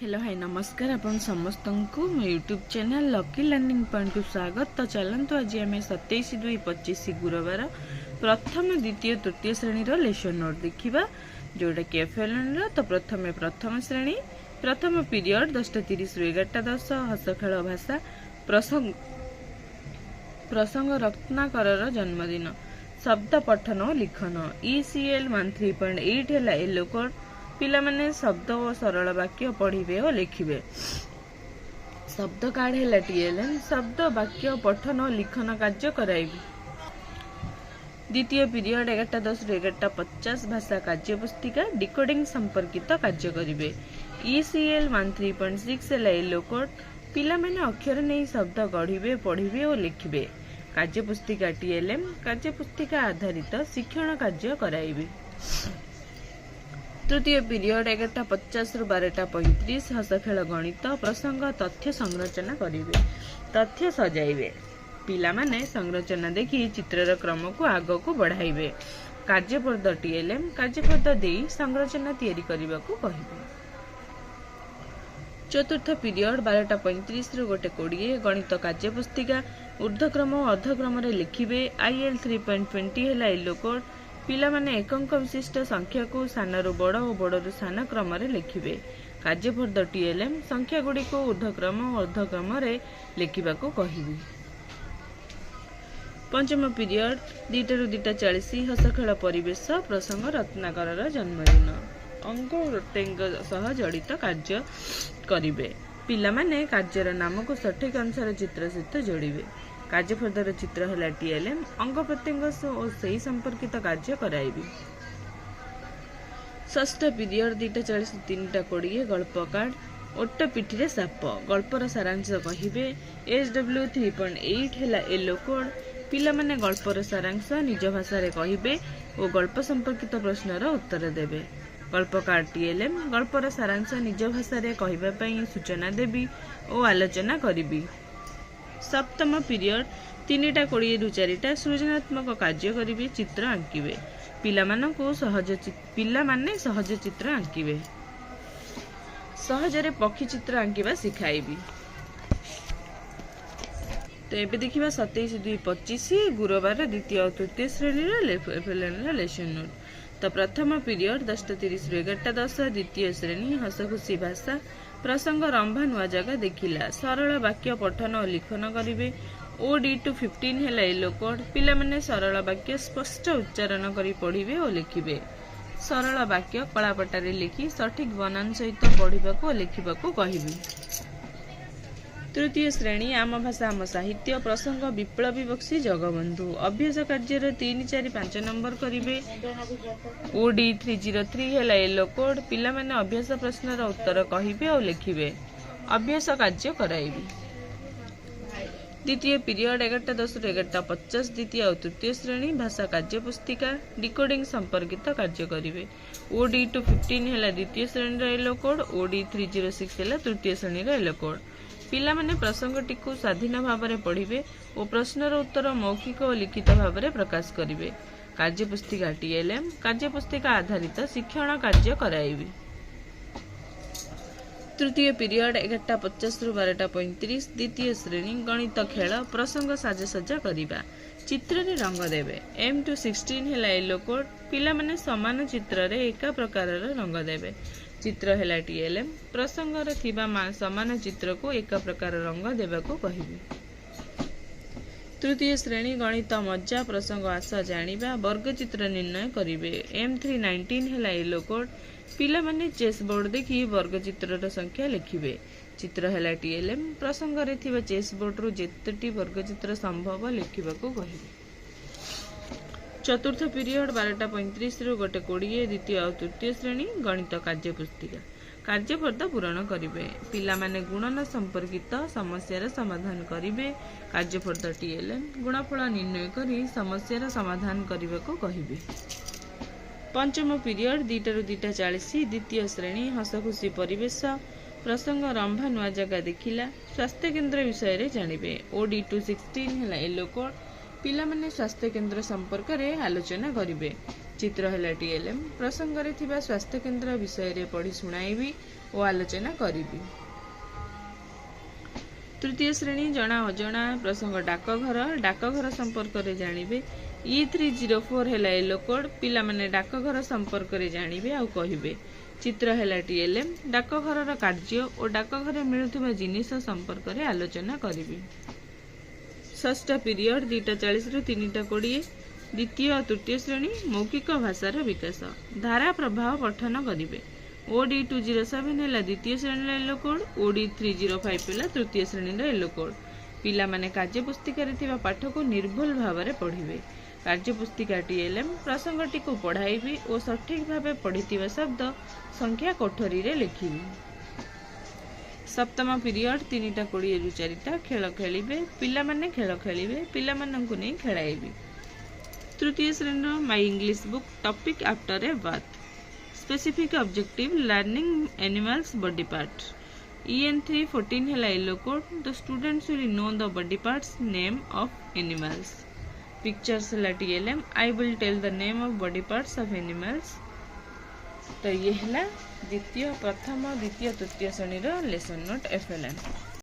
Hello hi नमस्कार आपण समस्त को YouTube channel lucky learning point को स्वागत। तो चलतु आज आम 27/2/25 गुरुवार प्रथम द्वितीय तृतीय श्रेणी लेसन नोट देखा जोटा कि एफएलएन तो प्रथम श्रेणी प्रथम पीरियड 10:30 रु 11:10 हस खेल भाषा प्रसंग रत्नाकर जन्मदिन शब्द पठन और लिखन ECL 13.8 है येलो कोड पिला माने शब्द और सरल वाक्य पढ़िबे और लिखिबे। शब्द कार्ड है TLM शब्द वाक्य पठन और लिखन कार्य कराइबे। द्वितीय पीरियड 11:10 रु 11:50 भाषा कार्य पुस्तिका डिकोडिंग संपर्कित कार्य करिवे। ECL 13.6 है येलो कोड पिला माने अक्षर नहीं शब्द गढ़िबे पढ़िबे और लिखिबे। कार्य पुस्तिका TLM कार्य पुस्तिका आधारित शिक्षण कार्य कराइबे। तृतीय पीरियड 11:50 रु 12:35 हस खेल गणित प्रसंग तथ्य संरचना करिवे तथ्य सजाइबे। पिला माने संरचना देखि चित्रर क्रम को आग को बढ़ाइबे। कार्यपद TLM कार्यपद देई संरचना तैयारी करिबा को कहिबे। चतुर्थ पीरियड 12:35 रु 1:20 गणित कार्य पुस्तिका ऊर्ध्वक्रम और अर्धक्रम रे लिखिबे। IL 3.20 है येलो कोड पिला माने एकंक विशिष्ट संख्या को सानरु बड़ और बड़रु सान क्रम रे लिखिबे। कार्यपद TLM संख्या गुडी को ऊर्ध्वक्रम और अर्धक्रम रे लिखिबा को कहिबे। पंचम पीरियड 2 रु 2:40 हस खेल परिवेश प्रसंग रत्नाकर जन्मदिन अंक प्रत्यंग सह जड़ित कार्य करिवे। पिला माने कार्यर नाम को सठिक अनुसार चित्र सहित जोड़िबे। कार्यपदर चित्र है TLM अंग प्रत्यंग और सही संपर्कित कार्य कराइबे। षष्ठ पीरियड 2:40 3:20 गल्प कार्ड ओट पिठी साप गल्पर सारांश कहिबे। SW 3.8 है येलो कोड पिला माने गल्पर सारांश निज भाषा रे कहिबे और गल्प संपर्कित प्रश्नर उत्तर देबे। गल्प कार्ड TLM गल्पर सारांश निज भाषा रे कहिबा पई सूचना देबी और आलोचना करिबी। सप्तम पीरियड 3:20 रु 4 सृजनात्मक कार्य करिवे चित्र आंकिवे। पिला माने सहज चित्र आंकिवे। सहजरे पक्षी चित्र आंकिवा सिखाइबी। तो एबे देखिबा 27/2/25 गुरुवार द्वितीय और तृतीय श्रेणी लेसन नोट। तो प्रथम पीरियड 10:30 रु 11:10 द्वितीय श्रेणी हस खुशी भाषा प्रसंग रंभा नुआ जगह देखिला सरल वाक्य पठन और लिखन करिवे। OD 15 है येलो कोड पिला माने सरल वाक्य स्पष्ट उच्चारण करी पढ़िबे और लिखिबे। सरल वाक्य कलापटारे लिखि सठिक बनान सहित पढ़िबा को लिखिबा को कहिबे। तृतीय श्रेणी आम भाषा आम साहित्य प्रसंग विप्लवी बक्सी जगबंधु अभ्यास कार्य 3 4 5 नंबर करिवे। OD 303 है येलो कोड पिला माने अभ्यास प्रश्नर उत्तर कहिबे और लिखिबे। अभ्यास कार्य कराइबे। द्वितीय पीरियड 11:10 रु 11:50 द्वितीय और तृतीय श्रेणी भाषा कार्य पुस्तिका डिकोडिंग संपर्कित कार्य करिवे। OD 15 है द्वितीय श्रेणी येलो कोड OD 306 है तृतीय श्रेणी येलो कोड पिला माने प्रसंगटी को स्वाधीन भाव में पढ़िबे और प्रश्नर उत्तर मौखिक और लिखित भाव में प्रकाश करिवे। कार्य पुस्तिका TLM कार्य पुस्तिका आधारित शिक्षण कार्य कराइबे। तृतीय पीरियड 11:50 रु 12:35 द्वितीय श्रेणी गणित खेल प्रसंग साजसज्जा करिबा चित्र रे रंग देबे। M2 16 है येलो कोड पिला माने समान चित्र रे एका प्रकार रंग देबे। चित्र है TLM प्रसंग रे थिबा समान चित्र को एक प्रकार रंग देबा को कहिबे। तृतीय श्रेणी गणित मज्जा प्रसंग आस जानिबा वर्ग चित्र निर्णय करिवे। M3 19 है येलो कोड पिला माने चेस बोर्ड देखि वर्ग चित्र संख्या लिखिबे। चित्र है TLM प्रसंग रे थिबा चेस बोर्ड रु जेतटी वर्ग चित्र संभव लिखिबा को कहिबे। चतुर्थ पीरियड 12:35 रु 1:20 द्वितीय और तृतीय श्रेणी गणित कार्य पुस्तिका कार्यपद पूरण करिवे। पिला माने गुणन संपर्कित समस्यार समाधान करिवे। कार्यपद TLM गुणफल निर्णय करी समस्यार समाधान करिवे को कहिबे। पंचम पीरियड 2 रु 2:40 द्वितीय श्रेणी हस खुशी परिवेश प्रसंग रंभा नुआ जगह देखिला स्वास्थ्य केन्द्र विषय रे जानिबे। OD 216 है येलो कोड पिला माने स्वास्थ्य केन्द्र संपर्क रे आलोचना करिवे। चित्र है TLM प्रसंग रे थिबा स्वास्थ्य केन्द्र विषय रे पढ़ी सुनाइबी ଓ ଆଲୋଚନା କରିବି। तृतीय श्रेणी जना अजना प्रसंग डाकघर डाकघर संपर्क रे जानिबे। E304 हैला येलो कोड पिला माने डाकघर संपर्क रे जानिबे आ कहिबे। चित्र हैला TLM डाकघर रो कार्य और डाकघर मिलुथिबा जिनिस संपर्क रे आलोचना करिबे। षष्ठ पीरियड 2:40 रु 3:20 द्वितीय और तृतीय श्रेणी मौखिक भाषार विकास धारा प्रभाव पठन करिबे। OD207 है द्वितीय श्रेणी येलो कोड OD305 है तृतीय श्रेणी येलो कोड पिला माने कार्यपुस्तिका रे पाठ को निर्भुल भाव में पढ़िबे। कार्यपुस्तिका TLM प्रसंगटी को पढ़ाइबी और सठिक भाव पढ़िथिबा शब्द संख्या कोठरी रे लिखिबी। सप्तम पीरियड 3:20 रु 4 खेल खेलिबे पिला माने खेल खेलिबे पिला माननकु नै खेलाइबे। तृतीय श्रेणी my English book topic after a bath specific objective learning animals body parts. EN314 है yellow code the students will know the body parts name of animals. Pictures है TLM I will tell the name of body parts of animals. तो ये है द्वितीय प्रथम द्वितीय तृतीय श्रेणी लेसन नोट FLN।